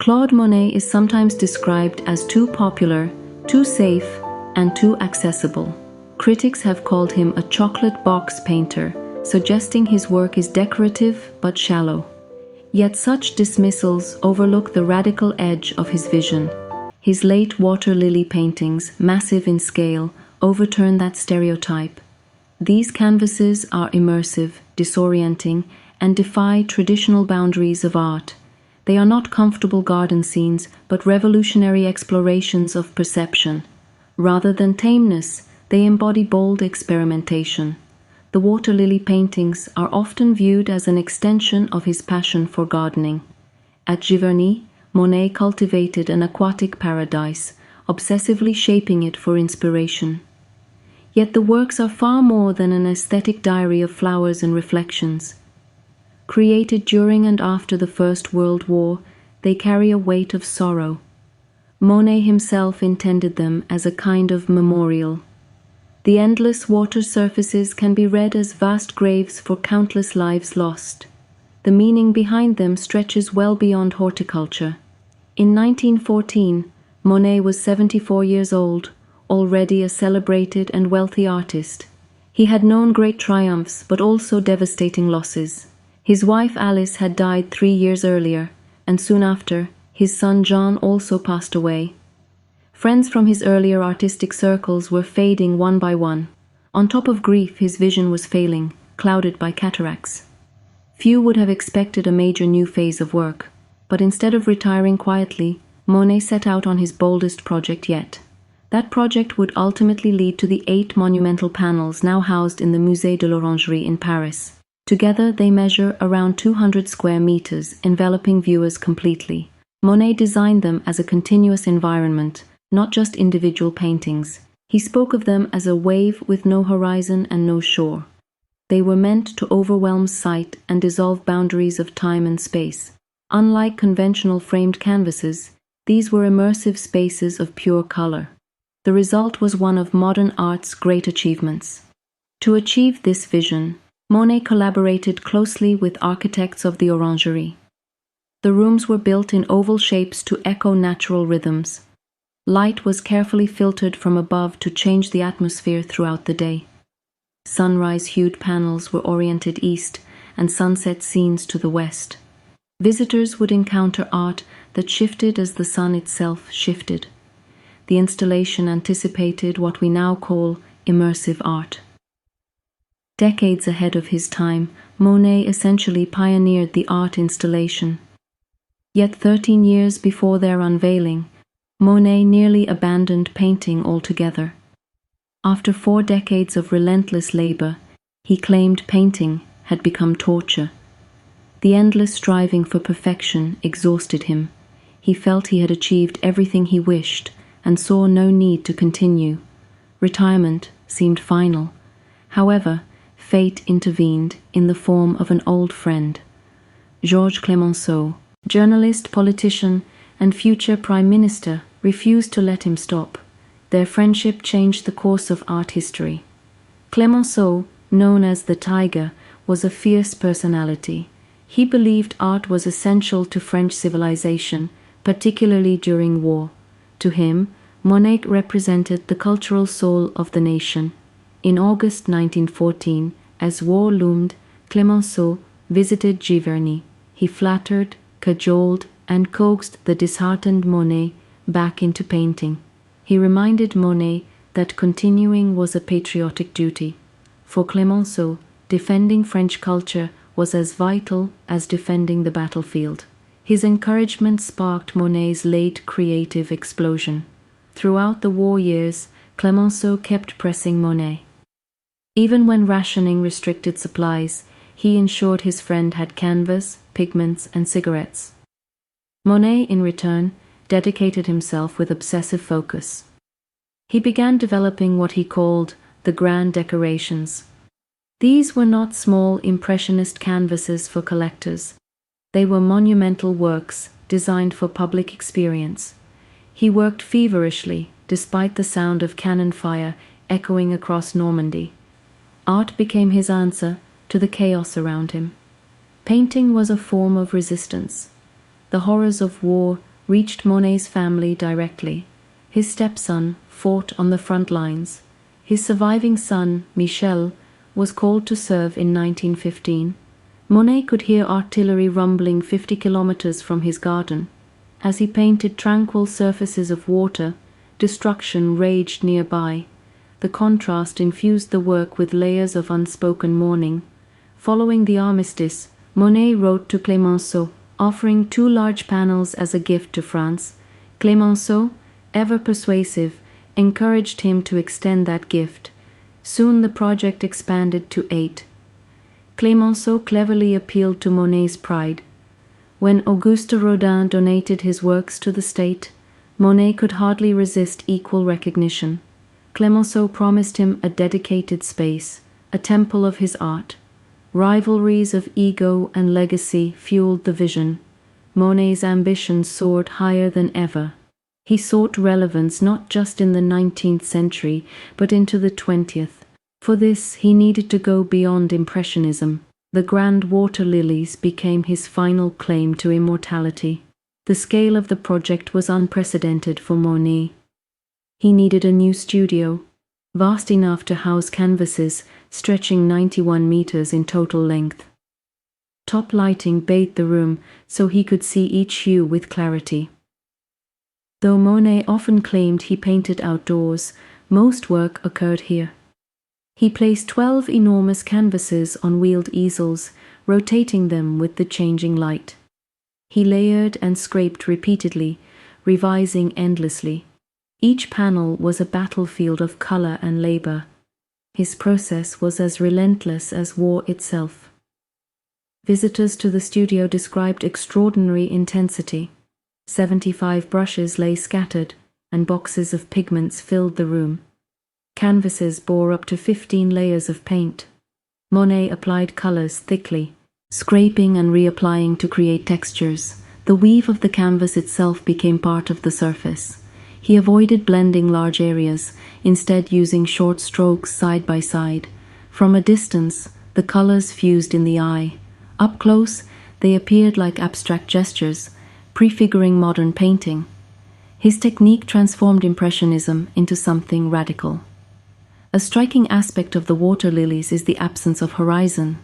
Claude Monet is sometimes described as too popular, too safe, and too accessible. Critics have called him a chocolate box painter, suggesting his work is decorative but shallow. Yet such dismissals overlook the radical edge of his vision. His late water lily paintings, massive in scale, overturn that stereotype. These canvases are immersive, disorienting, and defy traditional boundaries of art. They are not comfortable garden scenes, but revolutionary explorations of perception. Rather than tameness, they embody bold experimentation. The water lily paintings are often viewed as an extension of his passion for gardening. At Giverny, Monet cultivated an aquatic paradise, obsessively shaping it for inspiration. Yet the works are far more than an aesthetic diary of flowers and reflections. Created during and after the First World War, they carry a weight of sorrow. Monet himself intended them as a kind of memorial. The endless water surfaces can be read as vast graves for countless lives lost. The meaning behind them stretches well beyond horticulture. In 1914, Monet was 74 years old, already a celebrated and wealthy artist. He had known great triumphs, but also devastating losses. His wife Alice had died 3 years earlier, and soon after, his son John also passed away. Friends from his earlier artistic circles were fading one by one. On top of grief, his vision was failing, clouded by cataracts. Few would have expected a major new phase of work, but instead of retiring quietly, Monet set out on his boldest project yet. That project would ultimately lead to the 8 monumental panels now housed in the Musée de l'Orangerie in Paris. Together, they measure around 200 square meters, enveloping viewers completely. Monet designed them as a continuous environment, not just individual paintings. He spoke of them as a wave with no horizon and no shore. They were meant to overwhelm sight and dissolve boundaries of time and space. Unlike conventional framed canvases, these were immersive spaces of pure color. The result was one of modern art's great achievements. To achieve this vision, Monet collaborated closely with architects of the Orangerie. The rooms were built in oval shapes to echo natural rhythms. Light was carefully filtered from above to change the atmosphere throughout the day. Sunrise-hued panels were oriented east and sunset scenes to the west. Visitors would encounter art that shifted as the sun itself shifted. The installation anticipated what we now call immersive art. Decades ahead of his time, Monet essentially pioneered the art installation. Yet 13 years before their unveiling, Monet nearly abandoned painting altogether. After 4 decades of relentless labor, he claimed painting had become torture. The endless striving for perfection exhausted him. He felt he had achieved everything he wished and saw no need to continue. Retirement seemed final. However, fate intervened in the form of an old friend. Georges Clemenceau, journalist, politician, and future prime minister, refused to let him stop. Their friendship changed the course of art history. Clemenceau, known as the Tiger, was a fierce personality. He believed art was essential to French civilization, particularly during war. To him, Monet represented the cultural soul of the nation. In August 1914, as war loomed, Clemenceau visited Giverny. He flattered, cajoled, and coaxed the disheartened Monet back into painting. He reminded Monet that continuing was a patriotic duty. For Clemenceau, defending French culture was as vital as defending the battlefield. His encouragement sparked Monet's late creative explosion. Throughout the war years, Clemenceau kept pressing Monet. Even when rationing restricted supplies, he ensured his friend had canvas, pigments, and cigarettes. Monet, in return, dedicated himself with obsessive focus. He began developing what he called the grand decorations. These were not small impressionist canvases for collectors. They were monumental works designed for public experience. He worked feverishly, despite the sound of cannon fire echoing across Normandy. Art became his answer to the chaos around him. Painting was a form of resistance. The horrors of war reached Monet's family directly. His stepson fought on the front lines. His surviving son, Michel, was called to serve in 1915. Monet could hear artillery rumbling 50 kilometers from his garden. As he painted tranquil surfaces of water, destruction raged nearby. The contrast infused the work with layers of unspoken mourning. Following the armistice, Monet wrote to Clemenceau, offering 2 large panels as a gift to France. Clemenceau, ever persuasive, encouraged him to extend that gift. Soon the project expanded to 8. Clemenceau cleverly appealed to Monet's pride. When Auguste Rodin donated his works to the state, Monet could hardly resist equal recognition. Clemenceau promised him a dedicated space, a temple of his art. Rivalries of ego and legacy fueled the vision. Monet's ambition soared higher than ever. He sought relevance not just in the 19th century, but into the 20th. For this, he needed to go beyond Impressionism. The grand water lilies became his final claim to immortality. The scale of the project was unprecedented for Monet. He needed a new studio, vast enough to house canvases stretching 91 meters in total length. Top lighting bathed the room so he could see each hue with clarity. Though Monet often claimed he painted outdoors, most work occurred here. He placed 12 enormous canvases on wheeled easels, rotating them with the changing light. He layered and scraped repeatedly, revising endlessly. Each panel was a battlefield of color and labor. His process was as relentless as war itself. Visitors to the studio described extraordinary intensity. 75 brushes lay scattered, and boxes of pigments filled the room. Canvases bore up to 15 layers of paint. Monet applied colors thickly, scraping and reapplying to create textures. The weave of the canvas itself became part of the surface. He avoided blending large areas, instead using short strokes side by side. From a distance, the colors fused in the eye. Up close, they appeared like abstract gestures, prefiguring modern painting. His technique transformed Impressionism into something radical. A striking aspect of the water lilies is the absence of horizon.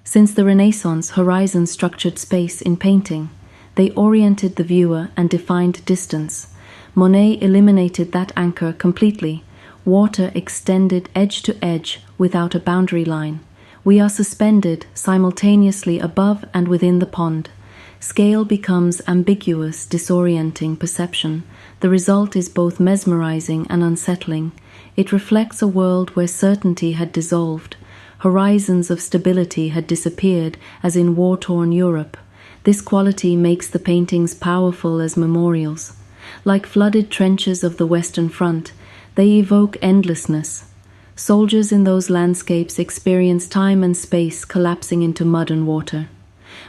Since the Renaissance, horizons structured space in painting. They oriented the viewer and defined distance. Monet eliminated that anchor completely. Water extended edge to edge without a boundary line. We are suspended simultaneously above and within the pond. Scale becomes ambiguous, disorienting perception. The result is both mesmerizing and unsettling. It reflects a world where certainty had dissolved. Horizons of stability had disappeared, as in war-torn Europe. This quality makes the paintings powerful as memorials. Like flooded trenches of the Western Front, they evoke endlessness. Soldiers in those landscapes experience time and space collapsing into mud and water.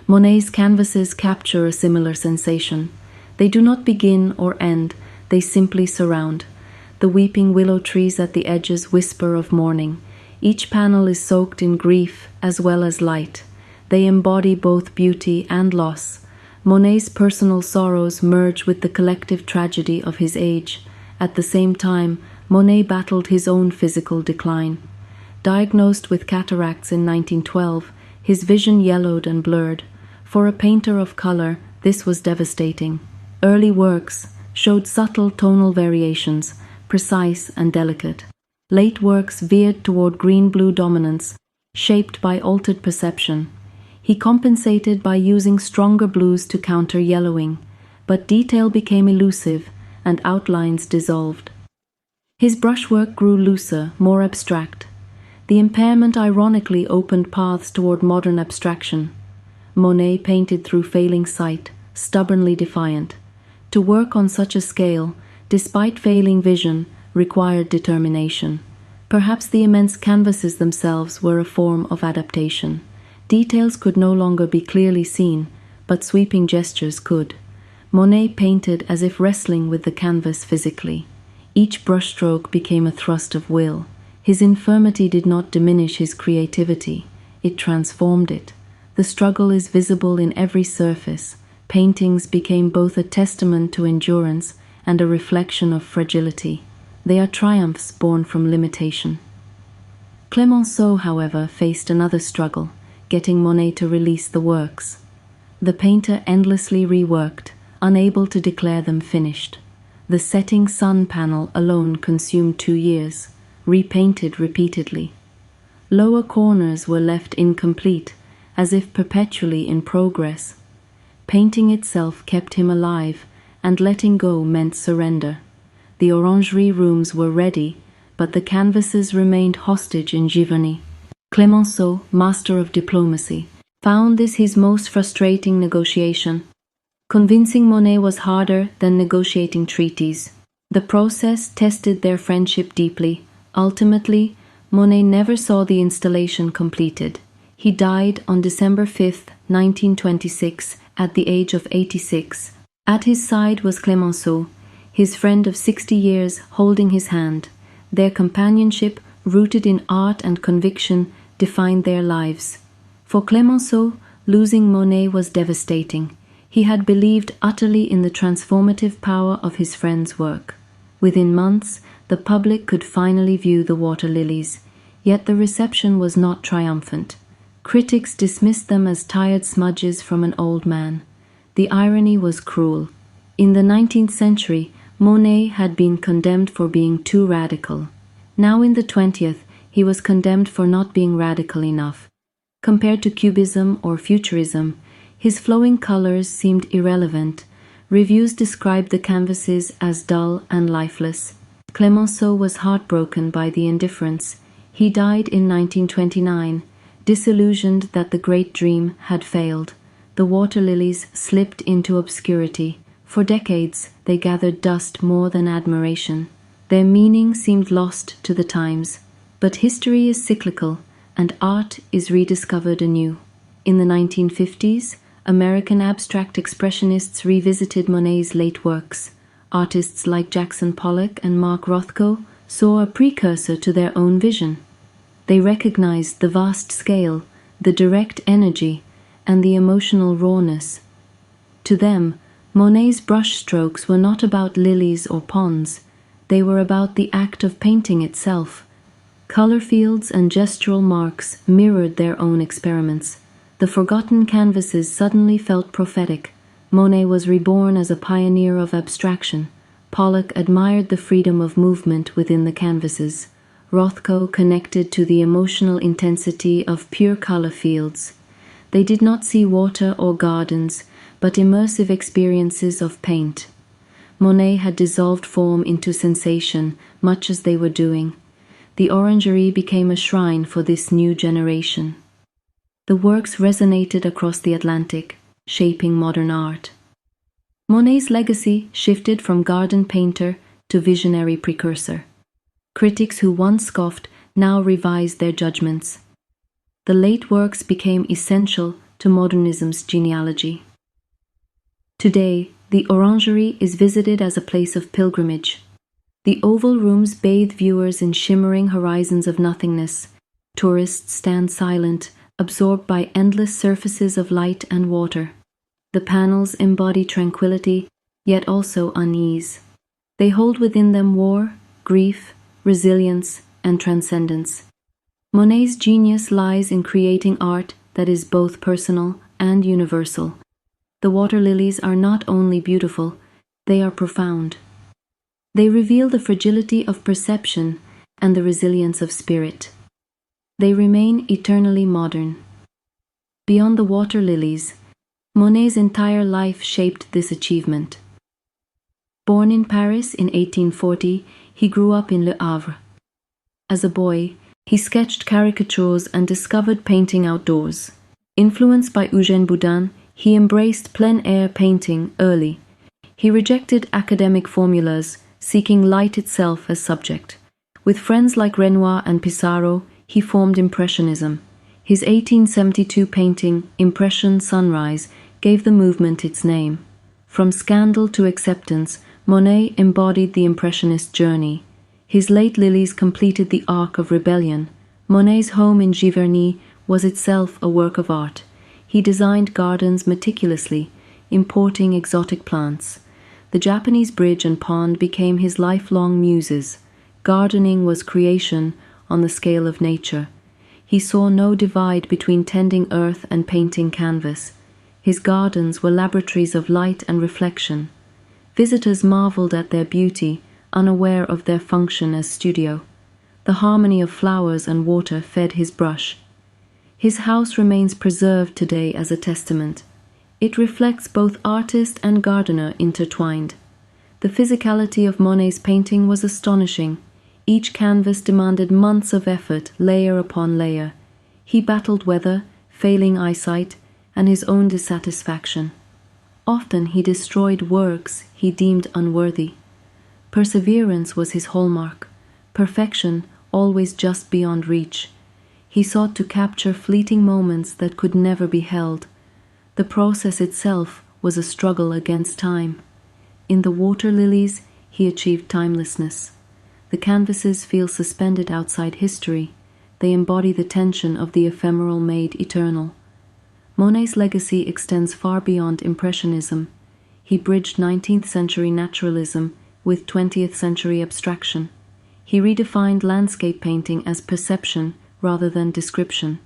Monet's canvases capture a similar sensation. They do not begin or end, they simply surround. The weeping willow trees at the edges whisper of mourning. Each panel is soaked in grief as well as light. They embody both beauty and loss. Monet's personal sorrows merge with the collective tragedy of his age. At the same time, Monet battled his own physical decline. Diagnosed with cataracts in 1912, his vision yellowed and blurred. For a painter of color, this was devastating. Early works showed subtle tonal variations, precise and delicate. Late works veered toward green-blue dominance, shaped by altered perception. He compensated by using stronger blues to counter yellowing, but detail became elusive and outlines dissolved. His brushwork grew looser, more abstract. The impairment ironically opened paths toward modern abstraction. Monet painted through failing sight, stubbornly defiant. To work on such a scale, despite failing vision, required determination. Perhaps the immense canvases themselves were a form of adaptation. Details could no longer be clearly seen, but sweeping gestures could. Monet painted as if wrestling with the canvas physically. Each brushstroke became a thrust of will. His infirmity did not diminish his creativity, it transformed it. The struggle is visible in every surface, paintings became both a testament to endurance and a reflection of fragility. They are triumphs born from limitation. Clemenceau, however, faced another struggle, getting Monet to release the works. The painter endlessly reworked, unable to declare them finished. The setting sun panel alone consumed 2 years, repainted repeatedly. Lower corners were left incomplete, as if perpetually in progress. Painting itself kept him alive, and letting go meant surrender. The orangerie rooms were ready, but the canvases remained hostage in Giverny. Clemenceau, master of diplomacy, found this his most frustrating negotiation. Convincing Monet was harder than negotiating treaties. The process tested their friendship deeply. Ultimately, Monet never saw the installation completed. He died on December 5, 1926, at the age of 86. At his side was Clemenceau, his friend of 60 years, holding his hand. Their companionship, rooted in art and conviction, defined their lives. For Clemenceau, losing Monet was devastating. He had believed utterly in the transformative power of his friend's work. Within months, the public could finally view the water lilies, yet the reception was not triumphant. Critics dismissed them as tired smudges from an old man. The irony was cruel. In the 19th century, Monet had been condemned for being too radical. Now in the 20th, he was condemned for not being radical enough. Compared to Cubism or Futurism, his flowing colors seemed irrelevant. Reviews described the canvases as dull and lifeless. Clemenceau was heartbroken by the indifference. He died in 1929, disillusioned that the great dream had failed. The water lilies slipped into obscurity. For decades, they gathered dust more than admiration. Their meaning seemed lost to the times. But history is cyclical, and art is rediscovered anew. In the 1950s, American abstract expressionists revisited Monet's late works. Artists like Jackson Pollock and Mark Rothko saw a precursor to their own vision. They recognized the vast scale, the direct energy, and the emotional rawness. To them, Monet's brushstrokes were not about lilies or ponds. They were about the act of painting itself. Color fields and gestural marks mirrored their own experiments. The forgotten canvases suddenly felt prophetic. Monet was reborn as a pioneer of abstraction. Pollock admired the freedom of movement within the canvases. Rothko connected to the emotional intensity of pure color fields. They did not see water or gardens, but immersive experiences of paint. Monet had dissolved form into sensation, much as they were doing. The orangerie became a shrine for this new generation. The works resonated across the Atlantic, shaping modern art. Monet's legacy shifted from garden painter to visionary precursor. Critics who once scoffed now revised their judgments. The late works became essential to modernism's genealogy. Today, the orangerie is visited as a place of pilgrimage. The oval rooms bathe viewers in shimmering horizons of nothingness. Tourists stand silent, absorbed by endless surfaces of light and water. The panels embody tranquility, yet also unease. They hold within them war, grief, resilience, and transcendence. Monet's genius lies in creating art that is both personal and universal. The water lilies are not only beautiful, they are profound. They reveal the fragility of perception and the resilience of spirit. They remain eternally modern. Beyond the water lilies, Monet's entire life shaped this achievement. Born in Paris in 1840, he grew up in Le Havre. As a boy, he sketched caricatures and discovered painting outdoors. Influenced by Eugène Boudin, he embraced plein-air painting early. He rejected academic formulas, seeking light itself as subject. With friends like Renoir and Pissarro, he formed Impressionism. His 1872 painting, Impression Sunrise, gave the movement its name. From scandal to acceptance, Monet embodied the Impressionist journey. His late lilies completed the arc of rebellion. Monet's home in Giverny was itself a work of art. He designed gardens meticulously, importing exotic plants. The Japanese bridge and pond became his lifelong muses. Gardening was creation on the scale of nature. He saw no divide between tending earth and painting canvas. His gardens were laboratories of light and reflection. Visitors marveled at their beauty, unaware of their function as studio. The harmony of flowers and water fed his brush. His house remains preserved today as a testament. It reflects both artist and gardener intertwined. The physicality of Monet's painting was astonishing. Each canvas demanded months of effort, layer upon layer. He battled weather, failing eyesight, and his own dissatisfaction. Often he destroyed works he deemed unworthy. Perseverance was his hallmark, perfection always just beyond reach. He sought to capture fleeting moments that could never be held. The process itself was a struggle against time. In the water lilies, he achieved timelessness. The canvases feel suspended outside history. They embody the tension of the ephemeral made eternal. Monet's legacy extends far beyond Impressionism. He bridged 19th century naturalism with 20th century abstraction. He redefined landscape painting as perception rather than description.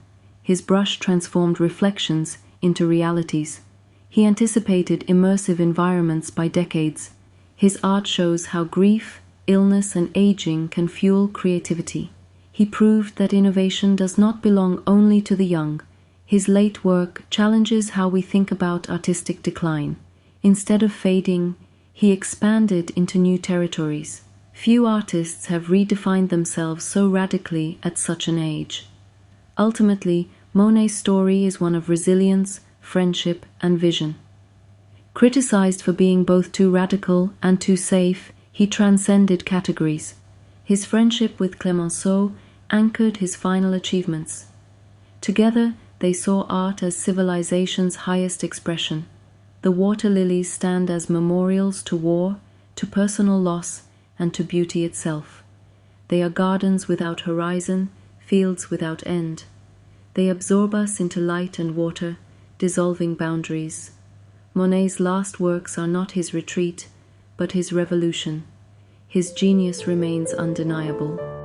His brush transformed reflections into realities. He anticipated immersive environments by decades. His art shows how grief, illness, and aging can fuel creativity. He proved that innovation does not belong only to the young. His late work challenges how we think about artistic decline. Instead of fading, he expanded into new territories. Few artists have redefined themselves so radically at such an age. Ultimately, Monet's story is one of resilience, friendship, and vision. Criticized for being both too radical and too safe, he transcended categories. His friendship with Clemenceau anchored his final achievements. Together, they saw art as civilization's highest expression. The water lilies stand as memorials to war, to personal loss, and to beauty itself. They are gardens without horizon, fields without end. They absorb us into light and water, dissolving boundaries. Monet's last works are not his retreat, but his revolution. His genius remains undeniable.